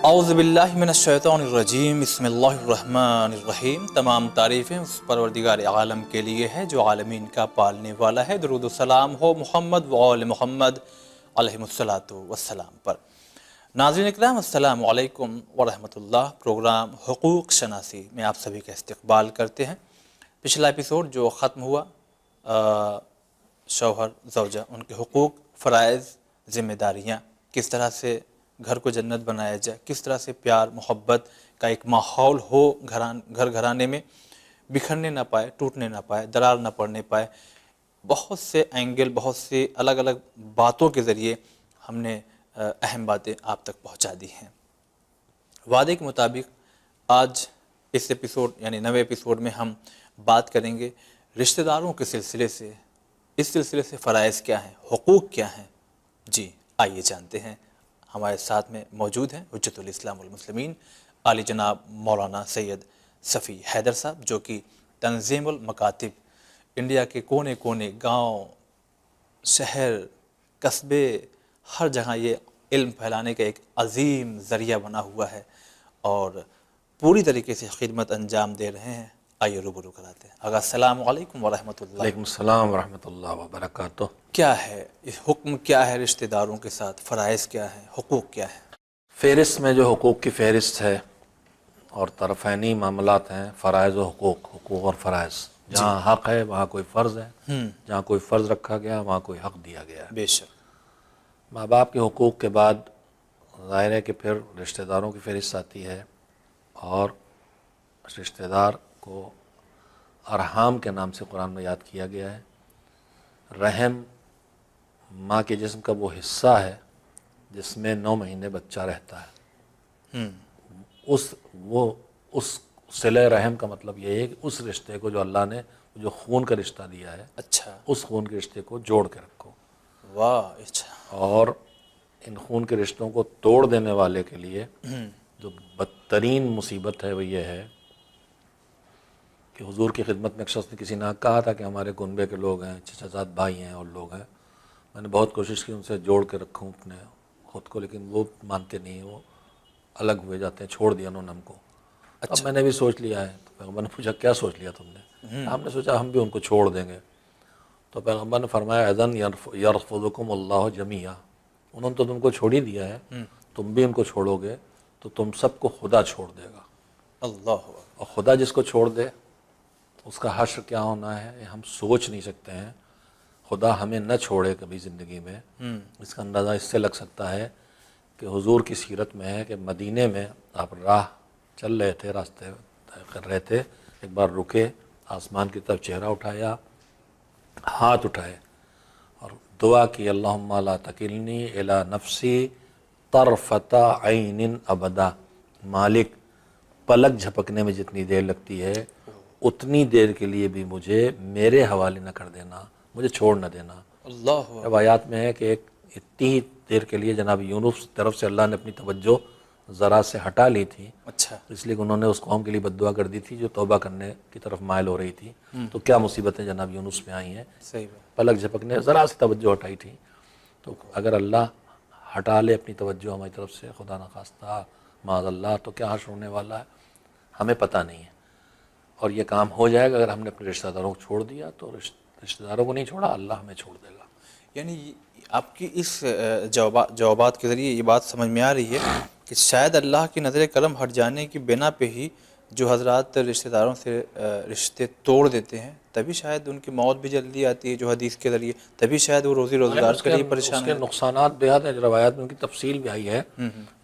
اعوذ باللہ من الشیطان الرجیم، بسم اللہ الرحمن الرحیم۔ تمام تعریفیں اس پروردگار عالم کے لیے ہے جو عالمین کا پالنے والا ہے۔ درود و سلام ہو محمد و آل محمد علیہ السلام پر۔ ناظرین اکرام، السلام علیکم ورحمۃ اللہ۔ پروگرام حقوق شناسی میں آپ سبھی کا استقبال کرتے ہیں۔ پچھلا ایپیسوڈ جو ختم ہوا، شوہر زوجہ ان کے حقوق، فرائض، ذمہ داریاں، کس طرح سے گھر کو جنت بنایا جائے، کس طرح سے پیار محبت کا ایک ماحول ہو گھر گھرانے میں، بکھرنے نہ پائے، ٹوٹنے نہ پائے، درار نہ پڑنے پائے۔ بہت سے اینگل، بہت سے الگ الگ باتوں کے ذریعے ہم نے اہم باتیں آپ تک پہنچا دی ہیں۔ وعدے کے مطابق آج اس ایپیسوڈ یعنی نوے ایپیسوڈ میں ہم بات کریں گے رشتہ داروں کے سلسلے سے۔ اس سلسلے سے فرائض کیا ہیں، حقوق کیا ہیں؟ جی آئیے جانتے ہیں۔ ہمارے ساتھ میں موجود ہیں حجت الاسلام والمسلمین عالی جناب مولانا سید صفی حیدر صاحب، جو کہ تنظیم المکاتب، انڈیا کے کونے کونے، گاؤں، شہر، قصبے، ہر جگہ یہ علم پھیلانے کا ایک عظیم ذریعہ بنا ہوا ہے اور پوری طریقے سے خدمت انجام دے رہے ہیں۔ آئیے روبرو کراتے ہیں۔ آغا السلام علیکم ورحمۃ اللہ۔ وعلیکم السلام ورحمۃ اللہ وبرکاتہ۔ کیا ہے حکم، کیا ہے رشتہ داروں کے ساتھ، فرائض کیا ہے، حقوق کیا ہے؟ فہرست میں جو حقوق کی فہرست ہے اور طرفینی معاملات ہیں، فرائض و حقوق اور فرائض۔ جہاں حق ہے وہاں کوئی فرض ہے، جہاں کوئی فرض رکھا گیا وہاں کوئی حق دیا گیا ہے۔ بے شک۔ ماں باپ کے حقوق کے بعد ظاہر ہے کہ پھر رشتہ داروں کی فہرست آتی ہے، اور رشتہ دار کو ارحام کے نام سے قرآن میں یاد کیا گیا ہے۔ رحم ماں کے جسم کا وہ حصہ ہے جس میں 9 مہینے بچہ رہتا ہے۔ اس صلہ رحم کا مطلب یہ ہے کہ اس رشتے کو جو اللہ نے جو خون کا رشتہ دیا ہے، اچھا، اس خون کے رشتے کو جوڑ کے رکھو۔ واہ، اچھا۔ اور ان خون کے رشتوں کو توڑ دینے والے کے لیے جو بدترین مصیبت ہے وہ یہ ہے کہ حضور کی خدمت میں ایک شخص نے کسی نے کہا تھا کہ ہمارے کنبے کے لوگ ہیں، چچا زاد بھائی ہیں اور لوگ ہیں، میں نے بہت کوشش کی ان سے جوڑ کے رکھوں اپنے خود کو، لیکن وہ مانتے نہیں ہیں، وہ الگ ہوئے جاتے ہیں، چھوڑ دیا انہوں نے ہم کو۔ اب میں نے بھی سوچ لیا ہے۔ تو پیغمبر نے پوچھا کیا سوچ لیا تم نے؟ ہم نے سوچا ہم بھی ان کو چھوڑ دیں گے۔ تو پیغمبر نے فرمایا اذن یرفضکم اللہ جمیعا، انہوں نے تو تم کو چھوڑ ہی دیا ہے، تم بھی ان کو چھوڑو گے تو تم سب کو خدا چھوڑ دے گا۔ اللہ، اور خدا جس کو چھوڑ دے اس کا حشر کیا ہونا ہے یہ ہم سوچ نہیں سکتے ہیں۔ خدا ہمیں نہ چھوڑے کبھی زندگی میں، اس کا اندازہ اس سے لگ سکتا ہے کہ حضور کی سیرت میں ہے کہ مدینے میں آپ راہ چل رہے تھے، راستے طے کر رہے تھے، ایک بار رکے، آسمان کی طرف چہرہ اٹھایا، ہاتھ اٹھائے اور دعا کی اللہم لا تکلنی الی نفسی طرفۃ عین ابدا، مالک پلک جھپکنے میں جتنی دیر لگتی ہے اتنی دیر کے لیے بھی مجھے میرے حوالے نہ کر دینا، مجھے چھوڑ نہ دینا۔ اللہ، روایات میں ہے کہ ایک اتنی دیر کے لیے جناب یونس کی طرف سے اللہ نے اپنی توجہ ذرا سے ہٹا لی تھی، اچھا، اس لیے کہ انہوں نے اس قوم کے لیے بد دعا کر دی تھی جو توبہ کرنے کی طرف مائل ہو رہی تھی۔ تو کیا مصیبتیں جناب یونس میں آئی ہیں، صحیح بات۔ پلک جھپکنے ذرا سی توجہ ہٹائی تھی۔ تو اگر اللہ ہٹا لے اپنی توجہ ہماری طرف سے، خدا نخواستہ معاذ اللہ، تو کیا حشر ہونے والا ہے ہمیں پتہ نہیں ہے۔ اور یہ کام ہو جائے گا اگر ہم نے اپنے رشتہ داروں کو چھوڑ دیا، تو رشتہ داروں کو نہیں چھوڑا اللہ ہمیں چھوڑ دے گا۔ یعنی آپ کی اس جوابات کے ذریعے یہ بات سمجھ میں آ رہی ہے کہ شاید اللہ کی نظر کرم ہٹ جانے کی بنا پہ ہی جو حضرات رشتہ داروں سے رشتے توڑ دیتے ہیں، تبھی شاید ان کی موت بھی جلدی آتی ہے، جو حدیث کے ذریعے، تبھی شاید وہ روزی روزگار کے لیے پریشان اس کے ہیں۔ نقصانات بےحد ہیں، روایات میں ان کی تفصیل بھی آئی ہے،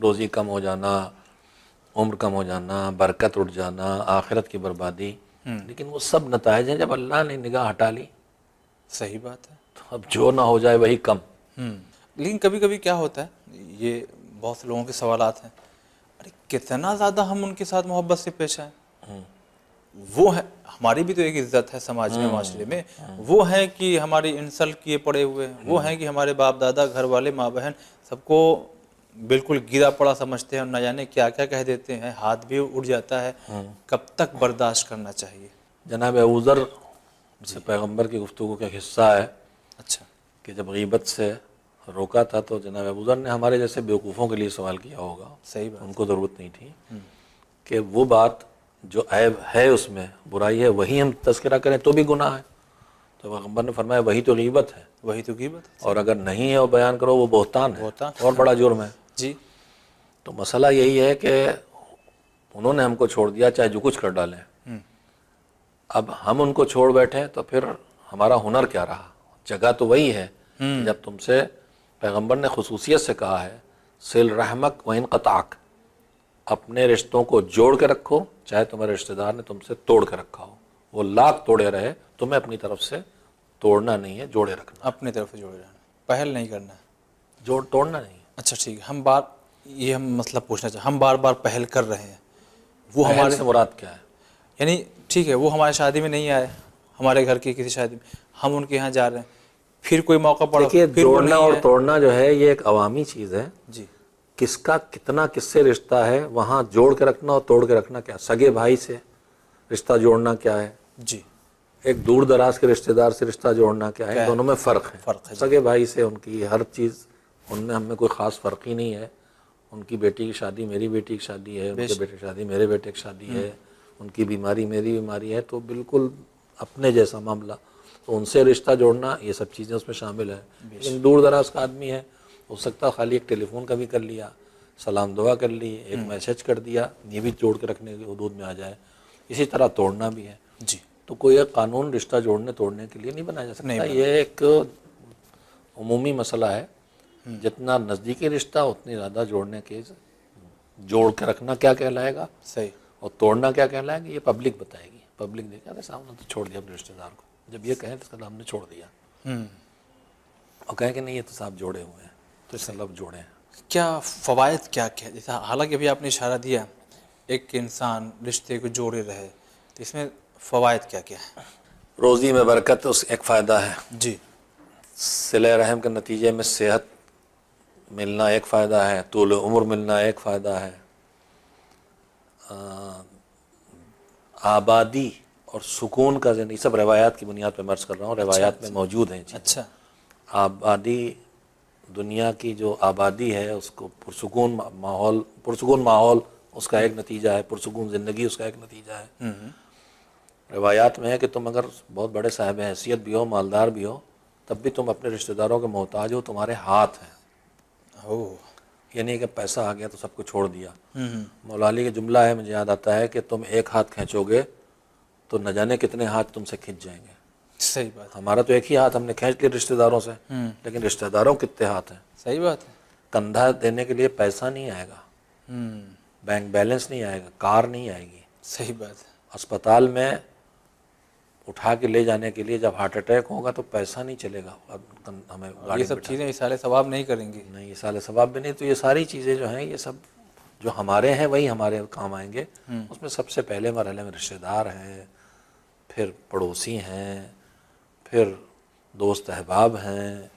روزی کم ہو جانا، عمر کم ہو جانا، برکت اٹھ جانا، آخرت کی بربادی، لیکن وہ سب نتائج ہیں جب اللہ نے نگاہ ہٹا لی۔ صحیح بات ہے۔ تو اب جو نہ ہو جائے وہی کم۔ لیکن کبھی کبھی کیا ہوتا ہے، یہ بہت سے لوگوں کے سوالات ہیں، ارے کتنا زیادہ ہم ان کے ساتھ محبت سے پیش آئیں، وہ ہے ہماری بھی تو ایک عزت ہے سماج میں، معاشرے میں، وہ ہیں کہ ہماری انسلٹ کیے پڑے ہوئے ہیں، وہ ہیں کہ ہمارے باپ دادا، گھر والے، ماں بہن سب کو بالکل گرا پڑا سمجھتے ہیں اور نہ جانے کیا کیا کہہ دیتے ہیں، ہاتھ بھی اٹھ جاتا ہے۔ کب تک برداشت کرنا چاہیے؟ جناب ابو ذر سے پیغمبر کی گفتگو کا ایک حصہ ہے اچھا، کہ جب غیبت سے روکا تھا تو جناب ابوذر نے ہمارے جیسے بیوقوفوں کے لیے سوال کیا ہوگا، صحیح بات. ان کو ضرورت نہیں تھی کہ وہ بات جو عیب ہے اس میں، برائی ہے، وہی ہم تذکرہ کریں تو بھی گناہ ہے. تو پیغمبر نے فرمایا وہی تو غیبت ہے، وہی تو غیبت ہے. اور اگر نہیں ہے وہ بیان کرو وہ بہتان ہے، بہتان. اور بڑا جرم ہے. جی. تو مسئلہ یہی ہے کہ انہوں نے ہم کو چھوڑ دیا چاہے جو کچھ کر ڈالیں. اب ہم ان کو چھوڑ بیٹھے تو پھر ہمارا ہنر کیا رہا؟ جگہ تو وہی ہے کہ جب تم سے پیغمبر نے خصوصیت سے کہا ہے سل رحمک و ان قطعک، اپنے رشتوں کو جوڑ کے رکھو چاہے تمہارے رشتہ دار نے تم سے توڑ کے رکھا ہو، وہ لاکھ توڑے رہے تمہیں اپنی طرف سے توڑنا نہیں ہے، جوڑے رکھنا. اپنی طرف سے جوڑے رہنا، پہل نہیں کرنا ہے. توڑنا نہیں ہے. اچھا ٹھیک ہے. ہم مطلب پوچھنا چاہیں، ہم بار بار پہل کر رہے ہیں، وہ پہل ہمارے سے مراد کیا ہے؟ یعنی ٹھیک ہے وہ ہمارے شادی میں نہیں آئے، ہمارے گھر کی کسی شادی میں ہم ان کے یہاں جا رہے ہیں، پھر کوئی موقع پڑا دیکھیے پھر وہ جوڑنا نہیں اور آئے. توڑنا جو ہے یہ ایک عوامی چیز ہے. جی. کس کا کتنا کس سے رشتہ ہے وہاں جوڑ کے رکھنا اور توڑ کے رکھنا کیا. سگے بھائی سے رشتہ جوڑنا کیا ہے، جی. ایک دور دراز کے رشتہ دار سے رشتہ جوڑنا کیا ہے، دونوں میں فرق ہے. فرق ہے. سگے بھائی سے ان کی ہر چیز، ان میں ہم میں کوئی خاص فرق ہی نہیں ہے. ان کی بیٹی کی شادی میری بیٹی کی شادی ہے، ان کے بیٹے کی شادی میرے بیٹے کی شادی ہے، ان کی بیماری میری بیماری ہے، تو بالکل اپنے جیسا معاملہ. تو ان سے رشتہ جوڑنا یہ سب چیزیں اس میں شامل ہیں. لیکن دور دراز کا آدمی ہے، ہو سکتا ہے خالی ایک ٹیلی فون کا بھی کر لیا، سلام دعا کر لی، ایک میسج کر دیا، یہ بھی جوڑ کے رکھنے کے حدود میں آ جائے. اسی طرح توڑنا بھی ہے. جی. تو کوئی ایک قانون رشتہ جوڑنے توڑنے کے لیے نہیں بنایا جا سکتا. یہ ایک عمومی مسئلہ ہے. جتنا نزدیکی رشتہ اتنی زیادہ جوڑنے کے، جوڑ کے رکھنا کیا کہلائے گا صحیح، اور توڑنا کیا کہلائے گا یہ پبلک بتائے گی. پبلک دیکھا کہ صاحب نے تو چھوڑ دیا اپنے رشتہ دار کو، جب یہ کہیں تو ہم نے چھوڑ دیا، اور کہیں کہ نہیں یہ تو صاحب جوڑے ہوئے ہیں تو اس کا لفظ جوڑے ہیں. کیا فوائد کیا کیا جیسا حالانکہ ابھی آپ نے اشارہ دیا ایک انسان رشتے کو جوڑے رہے، تو اس میں فوائد کیا کیا ہے؟ روزی میں برکت اس ایک فائدہ ہے. جی. صلہ رحم کے نتیجے میں صحت ملنا ایک فائدہ ہے، طول عمر ملنا ایک فائدہ ہے، آبادی اور سکون کا زندگی. سب روایات کی بنیاد پہ مرض کر رہا ہوں، روایات میں موجود ہیں چیزیں. اچھا. آبادی، دنیا کی جو آبادی ہے اس کو پرسکون ماحول اس کا ایک نتیجہ ہے، پرسکون زندگی اس کا ایک نتیجہ ہے. روایات میں ہے کہ تم اگر بہت بڑے صاحب حیثیت بھی ہو، مالدار بھی ہو، تب بھی تم اپنے رشتہ داروں کے محتاج ہو، تمہارے ہاتھ ہیں. یہ نہیں کہ پیسہ آ گیا تو سب کو چھوڑ دیا. مولا علی کا جملہ ہے، مجھے یاد آتا ہے کہ تم ایک ہاتھ کھینچو گے تو نہ جانے کتنے ہاتھ تم سے کھنچ جائیں گے. صحیح بات. ہمارا تو ایک ہی ہاتھ ہم نے کھینچ لیا رشتہ داروں سے، لیکن رشتہ داروں کتنے ہاتھ ہیں. صحیح بات ہے. کندھا دینے کے لیے پیسہ نہیں آئے گا، بینک بیلنس نہیں آئے گا، کار نہیں آئے گی. صحیح بات ہے. اسپتال میں اٹھا کے لے جانے کے لیے جب ہارٹ اٹیک ہوگا تو پیسہ نہیں چلے گا، ہمیں گاڑی یہ سب چیزیں اثار ثواب نہیں کریں گی. نہیں، اصال ثواب بھی نہیں. تو یہ ساری چیزیں جو ہیں یہ سب جو ہمارے ہیں وہی ہمارے کام آئیں گے. اس میں سب سے پہلے مرحلے میں رشتہ دار ہیں، پھر پڑوسی ہیں، پھر دوست احباب ہیں،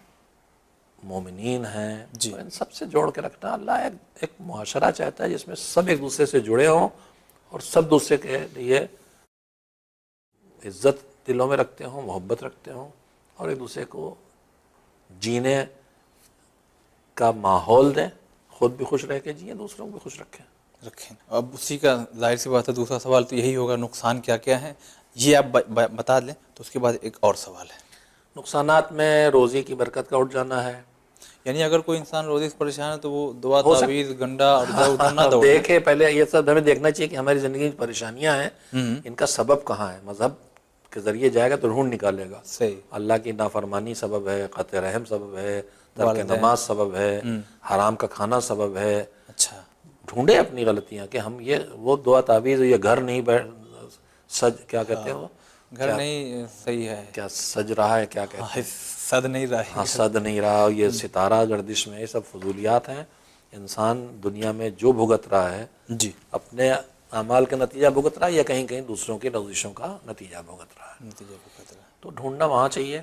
مومنین ہیں. تو ان سب سے جوڑ کے رکھنا اللہ ایک معاشرہ چاہتا ہے جس میں سب ایک دوسرے سے جڑے ہوں اور سب دوسرے کے لیے عزت دلوں میں رکھتے ہوں، محبت رکھتے ہوں، اور ایک دوسرے کو جینے کا ماحول دیں، خود بھی خوش رہ کے جئیں، دوسروں کو بھی خوش رکھیں. اب اسی کا ظاہر سی بات ہے دوسرا سوال تو یہی ہوگا نقصان کیا کیا ہے، یہ آپ بتا لیں تو اس کے بعد ایک اور سوال ہے. نقصانات میں روزی کی برکت کا اٹھ جانا ہے. یعنی اگر کوئی انسان روزی سے پریشان ہے تو وہ دعا تعویذ گنڈا اور ادھر نہ دوڑے. دیکھے پہلے یہ سب ہمیں دیکھنا چاہیے کہ ہماری زندگی میں پریشانیاں ہیں، ان کا سبب کہاں ہے. مذہب کے ذریعے جائے گا تو ڈھونڈ نکالے گا. صحیح. اللہ کی نافرمانی سبب ہے، قطع رحم سبب ہے، ترک نماز سبب ہے، حرام کا کھانا سبب ہے. اچھا. ڈھونڈے اپنی غلطیاں کہ ہم وہ دعا تعویذ، یہ گھر نہیں سج کیا کہتے ہیں وہ گھر نہیں صحیح ہے، کیا سج رہا ہے، کیا کہتے ہیں، صد نہیں رہا. ہاں صد نہیں رہا، یہ ستارہ گردش میں، یہ سب فضولیات ہیں. انسان دنیا میں جو بھگت رہا ہے جی اپنے اعمال کا نتیجہ بھگت رہا ہے یا کہیں کہیں دوسروں کی لغزشوں کا نتیجہ بھگت رہا ہے. نتیجہ بھگت رہا. تو ڈھونڈنا وہاں چاہیے.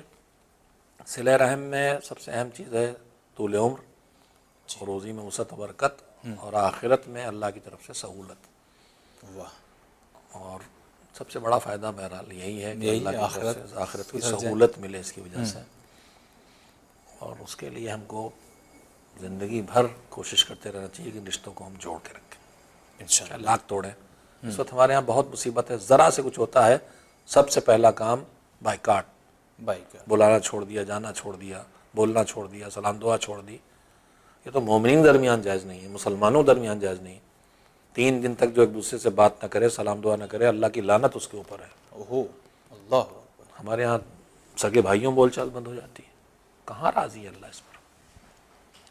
صلہ رحم میں سب سے اہم چیز ہے طول عمر، روزی میں وسعت و برکت، اور آخرت میں اللہ کی طرف سے سہولت. واہ. اور سب سے بڑا فائدہ بہرحال یہی ہے کہ اللہ کی طرف سے آخرت کی سدھر جائے. سہولت ملے اس کی وجہ سے. اور اس کے لیے ہم کو زندگی بھر کوشش کرتے رہنا چاہیے کہ ان رشتوں کو ہم جوڑ کے رکھیں، انشاءاللہ چاہے لاکھ توڑیں۔ اس وقت ہمارے یہاں بہت مصیبت ہے، ذرا سے کچھ ہوتا ہے سب سے پہلا کام بائیکاٹ، بھائی کا بلانا چھوڑ دیا، جانا چھوڑ دیا، بولنا چھوڑ دیا، سلام دعا چھوڑ دی۔ یہ تو مومنین درمیان جائز نہیں ہے، مسلمانوں درمیان جائز نہیں ہے۔ 3 دن تک جو ایک دوسرے سے بات نہ کرے، سلام دعا نہ کرے، اللہ کی لعنت اس کے اوپر ہے۔ اوہو اللہ اکبر۔ ہمارے ہاں سگے بھائیوں بول چال بند ہو جاتی ہے، کہاں راضی ہے اللہ اس پر؟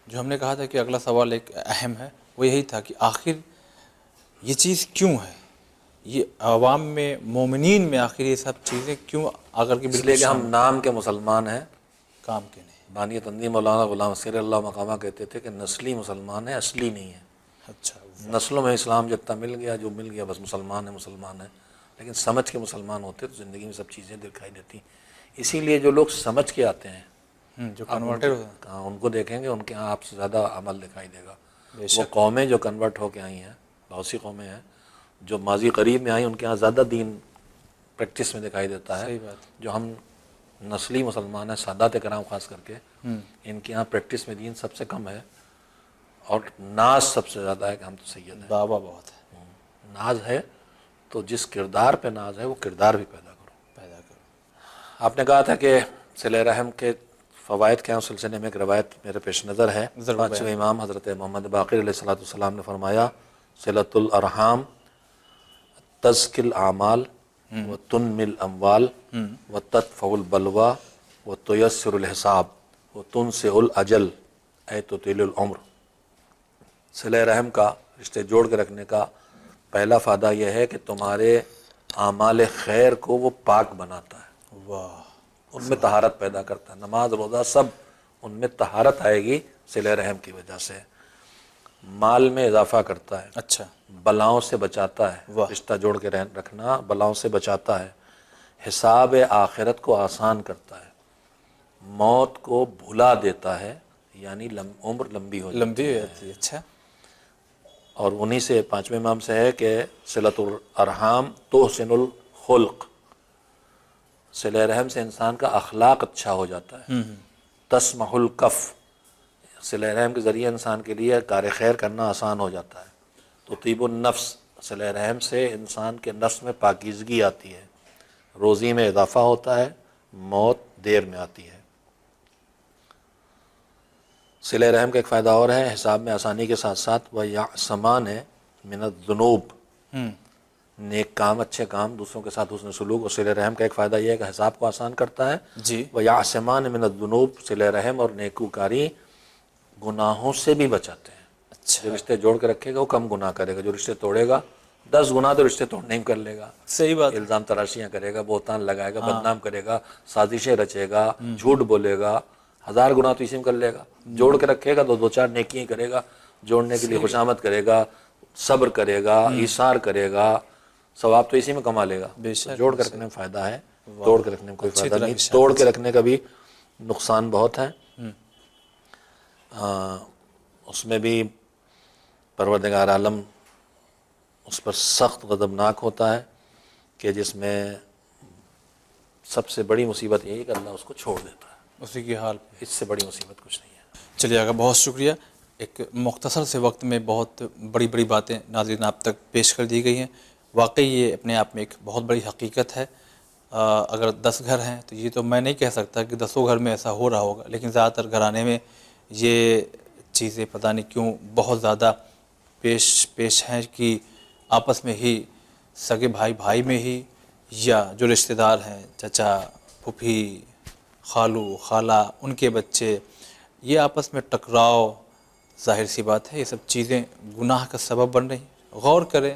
جو ہم نے کہا تھا کہ اگلا سوال ایک اہم ہے، وہ یہی تھا کہ آخر یہ چیز کیوں ہے، یہ عوام میں مومنین میں آخر یہ سب چیزیں کیوں اگر کہ اس بالکل لیے کہ ہم شامل نام کے مسلمان ہیں۔ کام کے نہیں؟ بانی تنظیم مولانا غلام اسیر اللہ مقامہ کہتے تھے کہ نسلی مسلمان ہے، اصلی نہیں ہے۔ اچھا نسلوں میں اسلام جتنا مل گیا، جو مل گیا بس مسلمان ہے، لیکن سمجھ کے مسلمان ہوتے تو زندگی میں سب چیزیں دکھائی دیتی۔ اسی لیے جو لوگ سمجھ کے آتے ہیں جو کنورٹر ہوتا ہے، کہاں ان کو دیکھیں گے، ان کے ہاں آپ سے زیادہ عمل دکھائی دے گا۔ بے وہ شک قومیں جو کنورٹ ہو کے آئی ہیں، بہت سی قومیں ہیں جو ماضی قریب میں آئیں، ان کے ہاں زیادہ دین پریکٹس میں دکھائی دیتا ہے۔ صحیح بات جو ہم نسلی مسلمان ہیں، سادات کرام خاص کر کے، ان کے ہاں پریکٹس میں دین سب سے کم ہے، اور ناز سب سے زیادہ ہے کہ ہم تو سید ہیں۔ دعویٰ بہت ہے، ناز ہے تو جس کردار پہ ناز ہے وہ کردار بھی پیدا کرو۔ پیدا کرو۔ آپ نے کہا تھا کہ صلہ رحم کے فوائد کیا ہیں، اس سلسلے میں ایک روایت میرے پیش نظر ہے۔ ضرور 5ویں امام حضرت محمد باقر علیہ الصلوۃ والسلام نے فرمایا، صلۃ الارحام تزکی الاعمال و تنمی الاموال و تدفع البلوى و تیسر الحساب و تنسع الاجل اے تطیل العمر۔ صلہ رحم کا، رشتے جوڑ کے رکھنے کا پہلا فائدہ یہ ہے کہ تمہارے اعمال خیر کو وہ پاک بناتا ہے، واہ، ان میں طہارت پیدا کرتا ہے۔ نماز روزہ سب ان میں طہارت آئے گی صلہ رحم کی وجہ سے۔ مال میں اضافہ کرتا ہے، اچھا، بلاؤں سے بچاتا ہے، واہ، رشتہ جوڑ کے رکھنا بلاؤں سے بچاتا ہے، حساب آخرت کو آسان کرتا ہے، موت کو بھلا دیتا ہے، یعنی عمر لمبی ہو جاتی لمبی ہو جاتی ہے، اچھا، اور انہی سے 5ویں امام سے ہے کہ صلۃ الارحام تحسن الخلق، صلہ رحم سے انسان کا اخلاق اچھا ہو جاتا ہے۔ تسمح الکف، صلہ رحم کے ذریعے انسان کے لیے کار خیر کرنا آسان ہو جاتا ہے۔ تو طیب النفس، صلہ رحم سے انسان کے نفس میں پاکیزگی آتی ہے، روزی میں اضافہ ہوتا ہے، موت دیر میں آتی ہے۔ صلہ رحم کا ایک فائدہ اور ہے، حساب میں آسانی کے ساتھ ساتھ وَيَعْصَمَانِ مِنَ الذُّنُوبِ، نیک کام، اچھے کام، دوسروں کے ساتھ حسن سلوک۔ اور صلہ رحم کا ایک فائدہ یہ ہے کہ حساب کو آسان کرتا ہے۔ جی، وَيَعْصَمَانِ مِنَ الذُّنُوبِ، صلہ رحم اور نیکوکاری گناہوں سے بھی بچاتے ہیں۔ اچھا، جو رشتے جوڑ کے رکھے گا وہ کم گناہ کرے گا، جو رشتے توڑے گا 10 گناہ تو رشتے توڑنے ہی کر لے گا۔ صحیح بات ہے، الزام تراشیاں کرے گا، بہتان لگائے گا، بدنام کرے گا، سازشیں رچے گا، جھوٹ بولے گا، 1000 گناہ تو اسی میں کر لے گا۔ جوڑ کے رکھے گا تو 2-4 نیکیاں کرے گا، جوڑنے کے لیے خوشامد کرے گا، صبر کرے گا، ایثار کرے گا، ثواب تو اسی میں کما لے گا۔ بے شک، جوڑ کے رکھنے میں فائدہ ہے، توڑ کے رکھنے میں کوئی فائدہ نہیں۔ توڑ کے رکھنے کا بھی نقصان بہت ہے، اس میں بھی پروردگار عالم اس پر سخت غضبناک ہوتا ہے، کہ جس میں سب سے بڑی مصیبت یہی ہے کہ اللہ اس کو چھوڑ دیتا ہے۔ اسی کی حال پہ۔ اس سے بڑی مصیبت کچھ نہیں ہے۔ چلیے آگا، بہت شکریہ۔ ایک مختصر سے وقت میں بہت بڑی بڑی باتیں ناظرین آپ تک پیش کر دی گئی ہیں۔ واقعی یہ اپنے آپ میں ایک بہت بڑی حقیقت ہے۔ اگر 10 گھر ہیں تو یہ تو میں نہیں کہہ سکتا کہ 10 گھر میں ایسا ہو رہا ہوگا، لیکن زیادہ تر گھرانے میں یہ چیزیں پتہ نہیں کیوں بہت زیادہ پیش ہیں کہ آپس میں ہی سگے بھائی میں ہی، یا جو رشتہ دار ہیں، چچا، پھوپھی، خالو، خالہ، ان کے بچے، یہ آپس میں ٹکراؤ، ظاہر سی بات ہے یہ سب چیزیں گناہ کا سبب بن رہی ہیں۔ غور کریں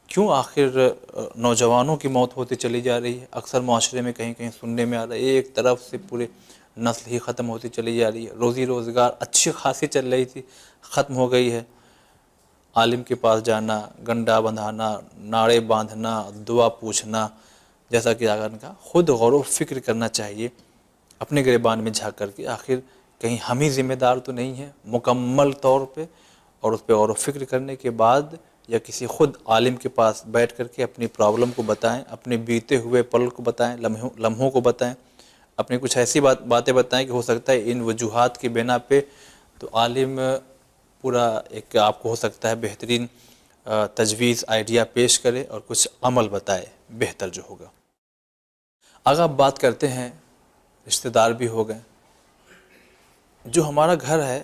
کیوں آخر نوجوانوں کی موت ہوتی چلی جا رہی ہے۔ اکثر معاشرے میں کہیں کہیں سننے میں آ رہا ہے، ایک طرف سے پورے نسل ہی ختم ہوتی چلی جا رہی ہے، روزی روزگار اچھی خاصی چل رہی تھی، ختم ہو گئی ہے۔ عالم کے پاس جانا، گنڈا بندھانا، ناڑے باندھنا، دعا پوچھنا، جیسا کہ آقا نے کہا خود غور و فکر کرنا چاہیے اپنے گریبان میں جھانک کر کے، آخر کہیں ہم ہی ذمہ دار تو نہیں ہیں مکمل طور پہ، اور اس پہ غور و فکر کرنے کے بعد یا کسی خود عالم کے پاس بیٹھ کر کے اپنی پرابلم کو بتائیں، اپنے بیتے ہوئے پل کو بتائیں، لمحوں کو بتائیں، اپنی کچھ ایسی باتیں بتائیں کہ ہو سکتا ہے ان وجوہات کی بنا پہ تو عالم پورا ایک آپ کو ہو سکتا ہے بہترین تجویز آئیڈیا پیش کرے اور کچھ عمل بتائے بہتر جو ہوگا. اگر آپ بات کرتے ہیں رشتہ دار بھی ہو گئے, جو ہمارا گھر ہے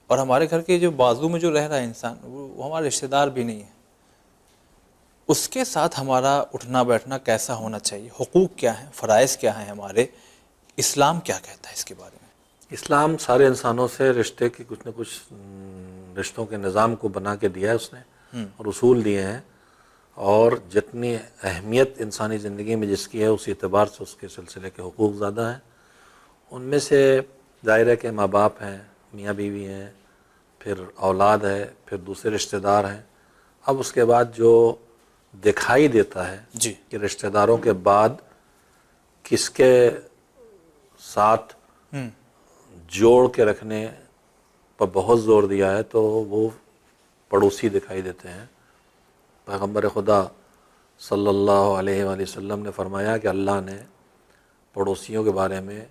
اور ہمارے گھر کے جو بازو میں جو رہ رہا ہے انسان وہ ہمارا رشتہ دار بھی نہیں ہے, اس کے ساتھ ہمارا اٹھنا بیٹھنا کیسا ہونا چاہیے, حقوق کیا ہیں, فرائض کیا ہیں ہمارے, اسلام کیا کہتا ہے اس کے بارے میں؟ اسلام سارے انسانوں سے رشتے کی کچھ نہ کچھ رشتوں کے نظام کو بنا کے دیا ہے اس نے, اور اصول دیے ہیں, اور جتنی اہمیت انسانی زندگی میں جس کی ہے اس اعتبار سے اس کے سلسلے کے حقوق زیادہ ہیں. ان میں سے ظاہر ہے کہ ماں باپ ہیں, میاں بیوی ہیں, پھر اولاد ہے, پھر دوسرے رشتہ دار ہیں. اب اس کے بعد جو دکھائی دیتا ہے جی کہ رشتہ داروں کے بعد کس کے ساتھ جوڑ کے رکھنے پر بہت زور دیا ہے تو وہ پڑوسی دکھائی دیتے ہیں. پیغمبر خدا صلی اللہ علیہ وآلہ وسلم نے فرمایا کہ اللہ نے پڑوسیوں کے بارے میں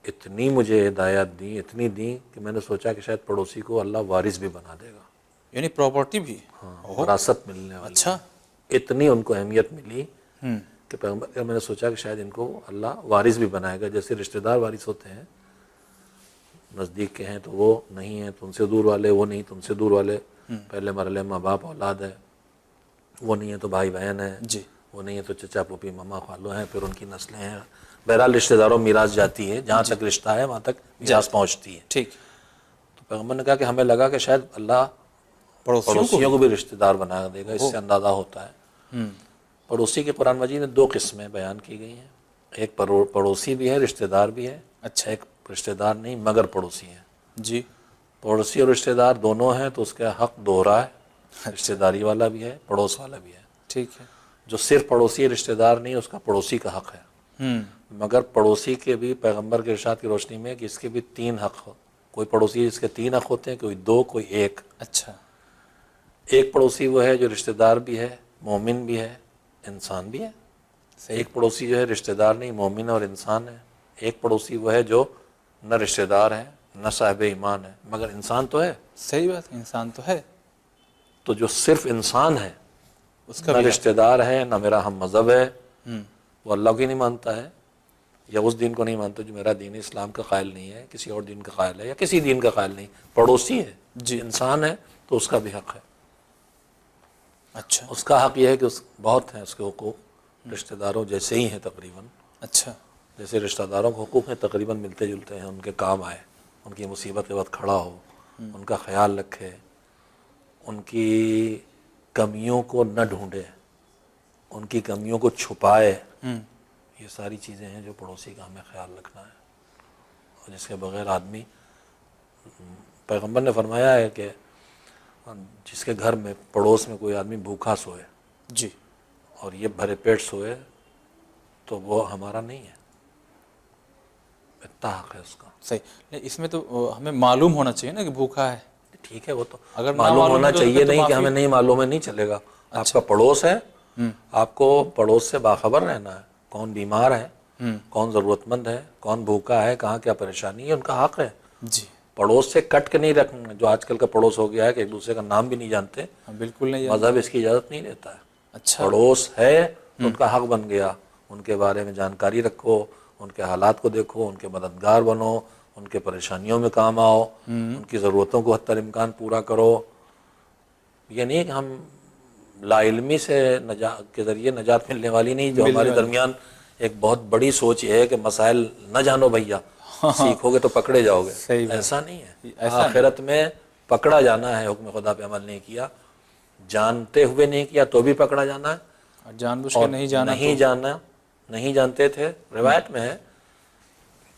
اتنی مجھے ہدایات دی, اتنی دی کہ میں نے سوچا کہ شاید پڑوسی کو اللہ وارث بھی بنا دے گا. یعنی پراپرٹی بھی, وراثت ملنے والی. اچھا, اتنی ان کو اہمیت ملی کہ پیغمبر میں نے سوچا کہ شاید ان کو اللہ وارث بھی بنائے گا. جیسے رشتہ دار وارث ہوتے ہیں, نزدیک کے ہیں تو وہ نہیں ہیں تو ان سے دور والے, وہ نہیں تو ان سے دور والے. پہلے مرحلے ماں باپ اولاد ہے, وہ نہیں ہے تو بھائی بہن ہے, جی وہ نہیں ہے تو چچا پھوپھی ماما خالو ہیں, پھر ان کی نسلیں ہیں. بہرحال رشتہ داروں میراث جاتی ہے, جہاں تک رشتہ ہے وہاں تک میراث پہنچتی ہے. ٹھیک. تو پیغمبر نے کہا کہ ہمیں لگا کہ شاید اللہ پڑوسیوں کو بھی رشتہ دار بنا دے گا. اس سے اندازہ ہوتا ہے پڑوسی کے قرآن مجید میں دو قسمیں بیان کی گئی ہیں. ایک پڑوسی بھی ہے, رشتہ دار بھی ہے. اچھا, ایک رشتہ دار نہیں مگر پڑوسی ہیں. جی پڑوسی اور رشتہ دار دونوں ہیں تو اس کا حق دوہرا ہے, رشتہ داری والا بھی ہے, پڑوس والا بھی ہے. ٹھیک ہے. جو صرف پڑوسی رشتہ دار نہیں, اس کا پڑوسی کا حق ہے. مگر پڑوسی کے بھی پیغمبر کے ارشاد کی روشنی میں کہ اس کے بھی 3 حق ہو. کوئی پڑوسی جس کے 3 حق ہوتے ہیں, کوئی 2, کوئی 1. اچھا, ایک پڑوسی وہ ہے جو رشتہ دار بھی ہے, مومن بھی ہے, انسان بھی ہے. ایک پڑوسی جو ہے رشتہ دار نہیں, مومن اور انسان ہے. ایک پڑوسی وہ ہے جو نہ رشتہ دار ہے نہ صاحب ایمان ہے مگر انسان تو ہے. صحیح بات, انسان تو ہے. تو جو صرف انسان ہے, اس کا نہ بھی رشتہ دار ہے نہ میرا ہم مذہب ہے, وہ اللہ کو ہی نہیں مانتا ہے یا اس دین کو نہیں مانتا جو میرا دین اسلام کا قائل نہیں ہے, کسی اور دین کا قائل ہے یا کسی دین کا قائل نہیں, پڑوسی ہے, جی انسان ہے, تو اس کا بھی حق ہے. اچھا اس کا حق یہ ہے کہ بہت ہیں اس کے حقوق, رشتہ داروں جیسے ہی ہیں تقریباً. اچھا, جیسے رشتہ داروں کو حقوق ہیں تقریباً ملتے جلتے ہیں. ان کے کام آئے, ان کی مصیبت کے وقت کھڑا ہو, ان کا خیال رکھے, ان کی کمیوں کو نہ ڈھونڈے, ان کی کمیوں کو چھپائے. یہ ساری چیزیں ہیں جو پڑوسی کا ہمیں خیال رکھنا ہے, اور جس کے بغیر آدمی, پیغمبر نے فرمایا ہے کہ جس کے گھر میں پڑوس میں کوئی آدمی بھوکا سوئے جی, اور یہ بھرے پیٹ سوئے تو وہ ہمارا نہیں ہے, اتنا حق ہے اس کا. صحیح. نہیں, اس میں تو ہمیں معلوم ہونا چاہیے نا کہ بھوکا ہے. ٹھیک ہے, وہ تو اگر نہ معلوم ہونا ہے تو چاہیے, تو نہیں کہ معافی. ہمیں نہیں معلوم ہے نہیں چلے گا. آپ کا پڑوس ہے, آپ کو پڑوس سے باخبر رہنا ہے, کون بیمار ہے, کون ضرورت مند ہے, کون بھوکا ہے, کہاں کیا پریشانی ہے, ان کا حق ہے. جی پڑوس سے کٹ کے نہیں رکھنا, جو آج کل کا پڑوس ہو گیا ہے کہ ایک دوسرے کا نام بھی نہیں جانتے. بالکل نہیں. مذہب اس کی اجازت نہیں دیتا ہے. اچھا, پڑوس ہے تو ان کا حق بن گیا, ان کے بارے میں جانکاری رکھو, ان کے حالات کو دیکھو, ان کے مددگار بنو, ان کے پریشانیوں میں کام آؤ, ان کی ضرورتوں کو حتی الامکان پورا کرو. یہ نہیں کہ ہم لا علمی سے کے ذریعے نجات ملنے والی نہیں, جو ہمارے درمیان ایک بہت بڑی سوچ یہ ہے کہ مسائل نہ جانو بھیا, سیکھو گے تو پکڑے جاؤ گے. ایسا نہیں ہے. آخرت میں پکڑا جانا ہے, حکم خدا پہ عمل نہیں کیا, جانتے ہوئے نہیں کیا تو بھی پکڑا جانا ہے, اور جان بوجھ کے نہیں جانا نہیں جانتے تھے. روایت میں ہے,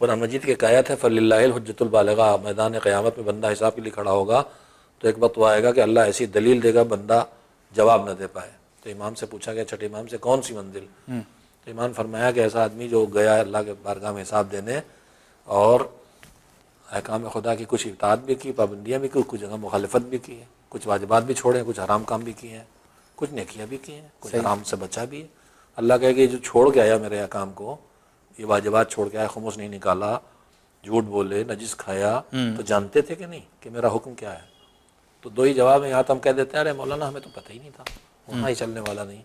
قرآن مجید کی ایک آیت ہے, فَلِلَّهِ الْحُجَّةُ الْبَالِغَةُ, میدان قیامت میں بندہ حساب کے لیے کھڑا ہوگا تو ایک وقت وہ آئے گا کہ اللہ ایسی دلیل دے گا بندہ جواب نہ دے پائے. تو امام سے پوچھا گیا, چھٹے امام سے, کون سی منزل؟ تو امام فرمایا کہ ایسا آدمی جو گیا ہے اللہ کے بارگاہ میں حساب دینے اور احکام خدا کی کچھ اطاعت بھی کی, پابندیاں بھی کی, کچھ جگہ مخالفت بھی کی ہے, کچھ واجبات بھی چھوڑے ہیں, کچھ حرام کام بھی کیے ہیں, کچھ نیکیاں بھی کی ہیں, کچھ حرام سے بچا بھی ہے. اللہ کہے کہ جو چھوڑ کے آیا میرے احکام کو, یہ واجبات چھوڑ کے آئے، خمس نہیں نکالا، جھوٹ بولے، نجس کھایا، تو جانتے تھے کہ نہیں کہ میرا حکم کیا ہے؟ تو دو ہی جواب ہیں، یا تو ہم کہہ دیتے ہیں ارے مولانا ہمیں تو پتہ ہی نہیں تھا، وہاں ہی چلنے والا نہیں۔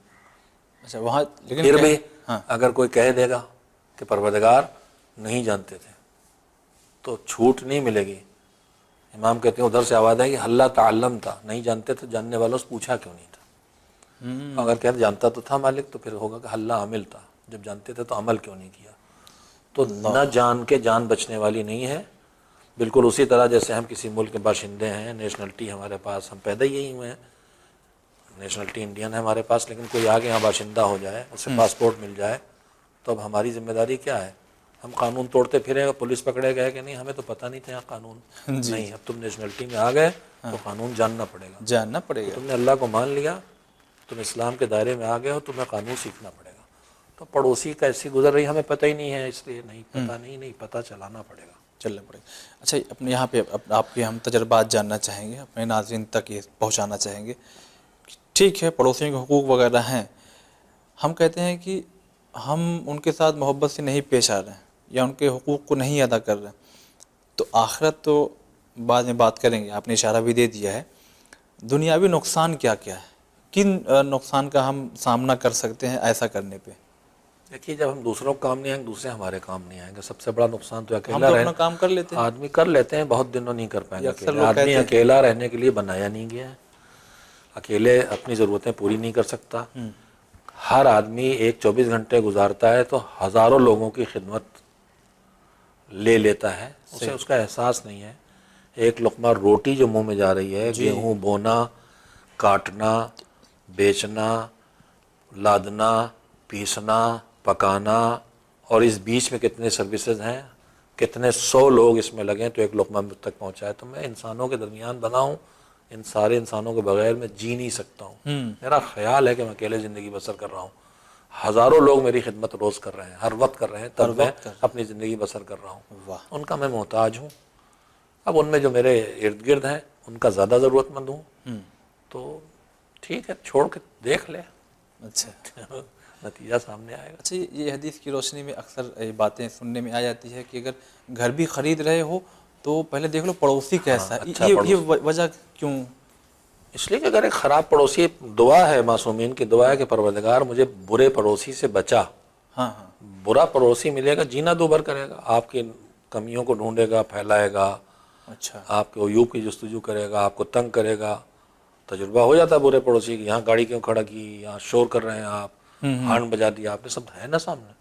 اچھا وہاں لیکن پھر بھی ہاں اگر کوئی کہہ دے گا کہ پروردگار نہیں جانتے تھے تو چھوٹ نہیں ملے گی۔ امام کہتے ہیں ادھر سے آواز ہے کہ اللہ تعلم تھا، نہیں جانتے تھے، جاننے والوں سے پوچھا کیوں نہیں تھا؟ اگر کہتے جانتا تو تھا مالک تو پھر ہوگا کہ اللہ عامل تھا، جب جانتے تھے تو عمل کیوں نہیں کیا؟ تو نہ جان کے جان بچنے والی نہیں ہے۔ بالکل اسی طرح جیسے ہم کسی ملک کے باشندے ہیں، نیشنلٹی ہمارے پاس، ہم پیدا ہی یہی ہوئے ہیں، نیشنلٹی انڈین ہے ہمارے پاس، لیکن کوئی آگے یہاں باشندہ ہو جائے، اسے پاسپورٹ مل جائے، تو اب ہماری ذمہ داری کیا ہے؟ ہم قانون توڑتے پھریں گے، پولیس پکڑے گئے کہ نہیں ہمیں تو پتہ نہیں تھا یہاں قانون نہیں، اب تم نیشنلٹی میں آ گئے تو قانون جاننا پڑے گا، جاننا پڑے گا۔ تم نے اللہ کو مان لیا، تم اسلام کے دائرے میں آ گئے ہو، تمہیں قانون سیکھنا پڑے گا۔ تو پڑوسی کیسی گزر رہی ہمیں پتہ ہی نہیں ہے، اس لیے نہیں پتہ نہیں پتہ چلانا پڑے گا، چلنا پڑے گا۔ اچھا اپنے یہاں پہ آپ کے ہم تجربات جاننا چاہیں گے، اپنے ناظرین تک یہ پہنچانا چاہیں گے۔ ٹھیک ہے پڑوسیوں کے حقوق وغیرہ ہیں، ہم کہتے ہیں کہ ہم ان کے ساتھ محبت سے نہیں پیش آ رہے ہیں یا ان کے حقوق کو نہیں ادا کر رہے ہیں، تو آخرت تو بعد میں بات کریں گے، آپ نے اشارہ بھی دے دیا ہے۔ دنیاوی نقصان کیا کیا ہے؟ کن نقصان کا ہم سامنا کر سکتے ہیں ایسا کرنے پہ؟ دیکھیے جب ہم دوسروں کے کام نہیں آئیں گے، دوسرے ہمارے کام نہیں آئیں گے۔ سب سے بڑا نقصان تو ہم اکیلا تو رہے، اپنا کام کر لیتے ہیں، آدمی کر لیتے ہیں، بہت دنوں نہیں کر پائیں یہ گے اکثر اکیلے۔ لوگ آدمی کہتے ہیں۔ اکیلا رہنے کے لیے بنایا نہیں گیا ہے، اکیلے اپنی ضرورتیں پوری نہیں کر سکتا۔ ہر آدمی ایک 24 گھنٹے گزارتا ہے تو ہزاروں لوگوں کی خدمت لے لیتا ہے، اسے اس کا احساس نہیں ہے۔ ایک لقمہ روٹی جو منہ میں جا رہی ہے، گیہوں بونا، کاٹنا، بیچنا، لادنا، پیسنا، پکانا، اور اس بیچ میں کتنے سروسز ہیں، کتنے 100 لوگ اس میں لگیں تو ایک لقمہ مجھ تک پہنچائے۔ تو میں انسانوں کے درمیان بنا ہوں، ان سارے انسانوں کے بغیر میں جی نہیں سکتا ہوں۔ میرا خیال ہے کہ میں اکیلے زندگی بسر کر رہا ہوں، ہزاروں لوگ میری خدمت روز کر رہے ہیں، ہر وقت کر رہے ہیں، تب میں اپنی زندگی بسر کر رہا ہوں، واہ، ان کا میں محتاج ہوں۔ اب ان میں جو میرے ارد گرد ہیں ان کا زیادہ ضرورت مند ہوں، تو ٹھیک ہے چھوڑ کے دیکھ لے، اچھا نتیجہ سامنے آئے گا۔ اچھا یہ حدیث کی روشنی میں اکثر یہ باتیں سننے میں آ جاتی ہے کہ اگر گھر بھی خرید رہے ہو تو پہلے دیکھ لو پڑوسی کیسا ہے، اچھا یہ وجہ کیوں؟ اس لیے کہ اگر ایک خراب پڑوسی، دعا ہے معصومین کی دعا ہے کہ پروردگار مجھے برے پڑوسی سے بچا۔ ہاں ہاں برا پڑوسی ملے گا جینا دوبھر کرے گا، آپ کی کمیوں کو ڈھونڈے گا، پھیلائے گا، اچھا آپ کے عیوب کی جستجو کرے گا، آپ کو تنگ کرے گا۔ تجربہ ہو جاتا ہے برے پڑوسی کی، یہاں گاڑی کیوں کھڑا کی، یہاں شور کر رہے ہیں آپ، ہارن بجا دیا آپ نے، سب ہے نا سامنے۔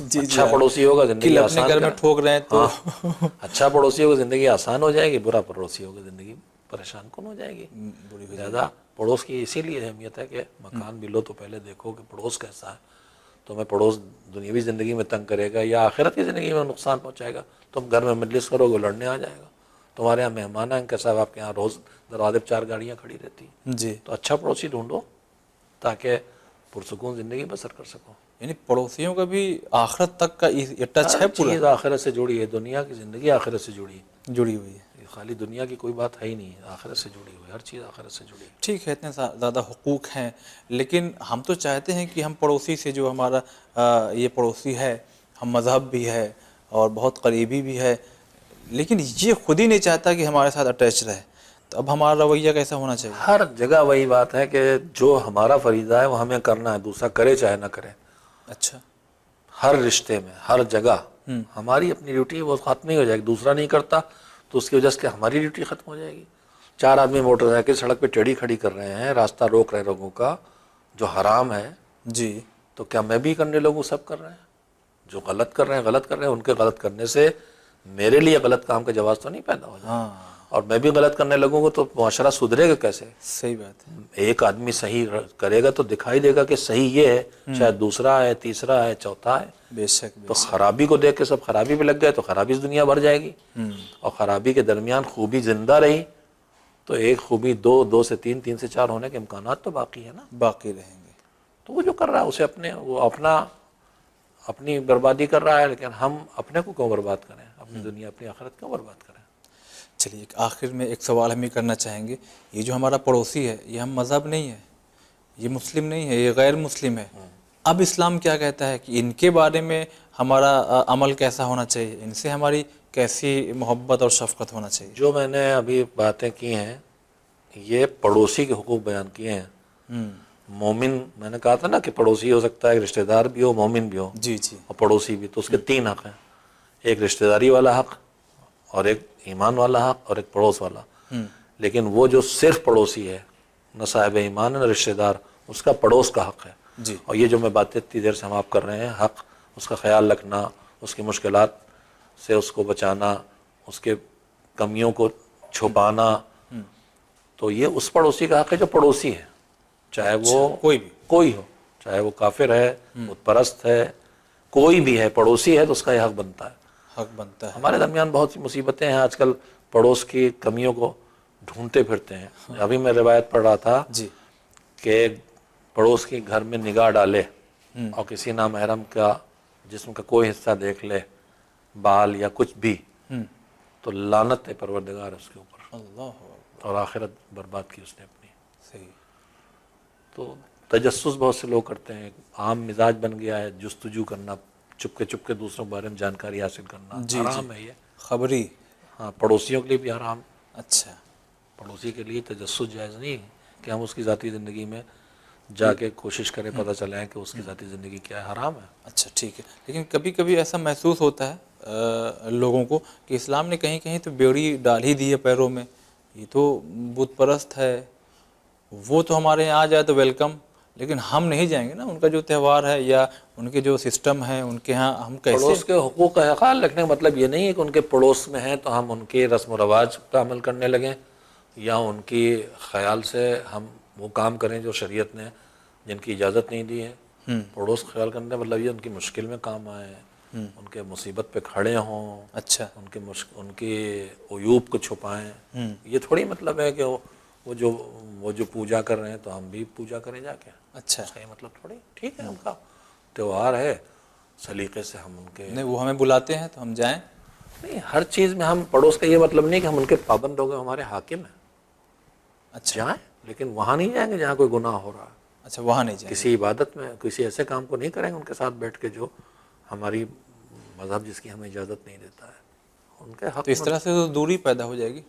جی اچھا پڑوسی ہوگا زندگی اپنے آسان گھر میں ٹھوک رہے ہیں تو ہاں اچھا پڑوسی ہوگا زندگی آسان ہو جائے گی، برا پڑوسی ہوگا زندگی پریشان کن ہو جائے گی۔ بری ہو جائے زیادہ پڑوس کی اسی لیے اہمیت ہے کہ مکان بھی لو تو پہلے دیکھو کہ پڑوس کیسا ہے، تو میں پڑوس دنیاوی زندگی میں تنگ کرے گا یا آخرت کی زندگی میں نقصان پہنچائے گا، تم گھر میں مجلس کرو گے لڑنے آ جائے گا، تمہارے یہاں مہمان ہیں کہ صاحب آپ کے یہاں روز دروازے پہ 4 گاڑیاں کھڑی رہتی ہیں، جی، تو اچھا پڑوسی ڈھونڈو تاکہ پرسکون زندگی بسر کر سکو۔ یعنی پڑوسیوں کا بھی آخرت تک کا یہ ٹچ ہے، ہر پورا چیز آخرت سے جڑی ہے، دنیا کی زندگی آخرت سے جڑی ہے، جڑی ہوئی ہے۔ یہ خالی دنیا کی کوئی بات ہے ہی نہیں، آخرت سے جڑی ہوئی، ہر چیز آخرت سے جڑی ہے۔ ٹھیک ہے اتنے زیادہ حقوق ہیں، لیکن ہم تو چاہتے ہیں کہ ہم پڑوسی سے جو ہمارا یہ پڑوسی ہے، ہم مذہب بھی ہے اور بہت قریبی بھی ہے، لیکن یہ خود ہی نہیں چاہتا کہ ہمارے ساتھ اٹیچ رہے، تو اب ہمارا رویہ کیسا ہونا چاہیے؟ ہر جگہ وہی بات ہے کہ جو ہمارا فریضہ ہے وہ ہمیں کرنا ہے، دوسرا کرے چاہے نہ کرے۔ اچھا ہر رشتے میں، ہر جگہ ہماری اپنی ڈیوٹی وہ ختم نہیں ہو جائے گی، دوسرا نہیں کرتا تو اس کی وجہ سے ہماری ڈیوٹی ختم ہو جائے گی۔ 4 آدمی موٹر سائیکل سڑک پہ ٹیڑھی کھڑی کر رہے ہیں، راستہ روک رہے لوگوں کا، جو حرام ہے، جی، تو کیا میں بھی کرنے لوگوں سب کر رہے ہیں؟ جو غلط کر رہے ہیں غلط کر رہے ہیں، ان کے غلط کرنے سے میرے لیے غلط کام کا جواز تو نہیں پیدا ہو جائے، ہاں اور میں بھی غلط کرنے لگوں گا تو معاشرہ سدھرے گا کیسے؟ صحیح بات ہے، ایک آدمی صحیح کرے گا تو دکھائی دے گا کہ صحیح یہ ہے، شاید دوسرا ہے، تیسرا ہے، چوتھا ہے، بے شک تو خرابی کو دیکھ کے سب خرابی پہ لگ گئے تو خرابی سے دنیا بھر جائے گی، اور خرابی کے درمیان خوبی زندہ رہی تو ایک خوبی 2، 2 سے 3، 3 سے 4 ہونے کے امکانات تو باقی ہے نا۔ باقی رہیں گے۔ تو وہ جو کر رہا ہے اسے اپنی بربادی کر رہا ہے، لیکن ہم اپنے کو کیوں برباد کریں، اپنی دنیا اپنی آخرت کیوں برباد کریں؟ چلیے آخر میں ایک سوال ہم یہ کرنا چاہیں گے، یہ جو ہمارا پڑوسی ہے یہ ہم مذہب نہیں ہے، یہ مسلم نہیں ہے، یہ غیر مسلم ہے، اب اسلام کیا کہتا ہے کہ ان کے بارے میں ہمارا عمل کیسا ہونا چاہیے، ان سے ہماری کیسی محبت اور شفقت ہونا چاہیے؟ جو میں نے ابھی باتیں کی ہیں یہ پڑوسی کے حقوق بیان کیے ہیں. مومن میں نے کہا تھا نا کہ پڑوسی ہو سکتا ہے، رشتہ دار بھی ہو، مومن بھی ہو جی جی. اور پڑوسی بھی. تو اس کے 3 حق ہیں، ایک رشتہ داری والا حق اور ایک ایمان والا حق اور ایک پڑوس والا. لیکن وہ جو صرف پڑوسی ہے، نہ صاحب ایمان نہ رشتہ دار، اس کا پڑوس کا حق ہے. جی. اور یہ جو میں باتیں اتنی دیر سے ہم آپ کر رہے ہیں، حق اس کا خیال رکھنا، اس کی مشکلات سے اس کو بچانا، اس کے کمیوں کو چھپانا، تو یہ اس پڑوسی کا حق ہے جو پڑوسی ہے، چاہے وہ کوئی ہو، چاہے وہ کافر ہے، بت پرست ہے، کوئی بھی ہے، پڑوسی ہے تو اس کا یہ حق بنتا ہے. حق بنتا ہے. ہمارے درمیان بہت سی مصیبتیں ہیں آج کل، پڑوس کی کمیوں کو ڈھونڈتے پھرتے ہیں. ابھی میں روایت پڑھ رہا تھا جی. کہ ایک پڑوس کے گھر میں نگاہ ڈالے اور کسی نامحرم کا جسم کا کوئی حصہ دیکھ لے، بال یا کچھ بھی، تو لعنت ہے پروردگار اس کے اوپر، اللہ اور آخرت برباد کی اس نے اپنی. صحیح. تو تجسس بہت سے لوگ کرتے ہیں، عام مزاج بن گیا ہے جستجو کرنا، چپکے چپکے دوسروں کے بارے میں جانکاری حاصل کرنا. حرام ہے یہ، خبری. ہاں، پڑوسیوں کے لیے بھی حرام. اچھا. پڑوسی کے لیے تجسس جائز نہیں کہ ہم اس کی ذاتی زندگی میں جا کے کوشش کریں، پتہ چلیں کہ اس کی ذاتی زندگی کیا ہے، حرام ہے. اچھا ٹھیک ہے. لیکن کبھی کبھی ایسا محسوس ہوتا ہے لوگوں کو کہ اسلام نے کہیں کہیں تو بیڑی ڈال ہی دی ہے پیروں میں، یہ تو بت پرست ہے، وہ تو ہمارے یہاں آ جائے تو ویلکم، لیکن ہم نہیں جائیں گے نا، ان کا جو تہوار ہے یا ان کے جو سسٹم ہے ان کے ہاں ہم کیسے. پڑوس کے حقوق کا خیال رکھنے کا مطلب یہ نہیں ہے کہ ان کے پڑوس میں ہیں تو ہم ان کے رسم و رواج پہ عمل کرنے لگیں یا ان کی خیال سے ہم وہ کام کریں جو شریعت نے جن کی اجازت نہیں دی ہے. پڑوس خیال کرنے کا مطلب یہ ان کی مشکل میں کام آئیں، ان کے مصیبت پہ کھڑے ہوں، اچھا. ان کے عیوب کو چھپائیں. یہ تھوڑی مطلب ہے کہ وہ جو پوجا کر رہے ہیں تو ہم بھی پوجا کریں جا کے. اچھا. اس کا یہ مطلب تھوڑی. ٹھیک ہے، ان کا تہوار ہے، سلیقے سے ہم ان کے نہیں، وہ ہمیں بلاتے ہیں تو ہم جائیں. نہیں، ہر چیز میں ہم پڑوس کا یہ مطلب نہیں کہ ہم ان کے پابند ہو گئے، ہمارے حاکم ہیں. اچھا. جائیں، لیکن وہاں نہیں جائیں گے جہاں کوئی گناہ ہو رہا ہے. اچھا، وہاں نہیں جائیں. کسی عبادت میں کسی ایسے کام کو نہیں کریں گے ان کے ساتھ بیٹھ کے جو ہماری مذہب جس کی ہمیں اجازت نہیں دیتا ہے. ان کے حق تو اس طرح سے تو دوری پیدا ہو جائے گی.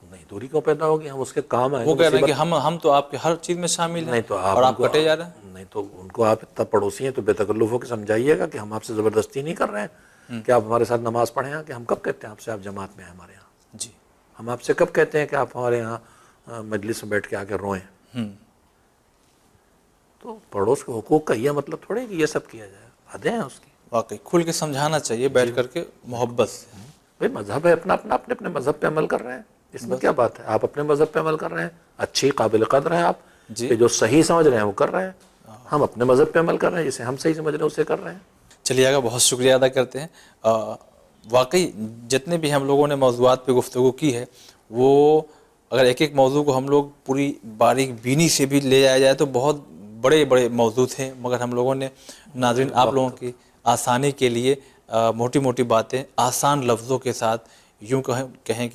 نہیں، دوری کو پیدا ہوگی، ہم اس کے کام آئیں گے. وہ کہہ رہے ہیں کہ ہم تو آپ کے ہر چیز میں شامل ہیں نہیں تو اور آپ کٹے جا رہے ہیں. نہیں تو ان کو آپ اتنا پڑوسی ہیں تو بے تکلف ہو کے سمجھائیے گا کہ ہم آپ سے زبردستی نہیں کر رہے ہیں کہ آپ ہمارے ساتھ نماز پڑھیں. کہ ہم کب کہتے ہیں آپ سے آپ جماعت میں ہیں ہمارے یہاں؟ جی. ہم آپ سے کب کہتے ہیں کہ آپ ہمارے یہاں مجلس میں بیٹھ کے آ کے روئیں؟ تو پڑوس کے حقوق کا یہ مطلب تھوڑے کہ یہ سب کیا جائے، حدیں ہیں اس کی. واقعی کھل کے سمجھانا چاہیے بیٹھ کر کے محبت سے. بھائی مذہب ہے اپنا اپنا، اپنے اپنے مذہب پہ عمل کر رہے ہیں، اس میں کیا بات ہے؟ آپ اپنے مذہب پہ عمل کر رہے ہیں، اچھی قابل قدر ہیں آپ، کہ جو صحیح سمجھ رہے ہیں وہ کر رہے ہیں. ہم اپنے مذہب پہ عمل کر رہے ہیں، جسے ہم صحیح سمجھ رہے ہیں اسے کر رہے ہیں. چلیے آگے، بہت شکریہ ادا کرتے ہیں. واقعی جتنے بھی ہم لوگوں نے موضوعات پہ گفتگو کی ہے، وہ اگر ایک ایک موضوع کو ہم لوگ پوری باریک بینی سے بھی لے جایا جائے تو بہت بڑے بڑے موضوع تھے، مگر ہم لوگوں نے ناظرین آپ لوگوں کی آسانی کے لیے موٹی موٹی باتیں آسان لفظوں کے ساتھ یوں کہیں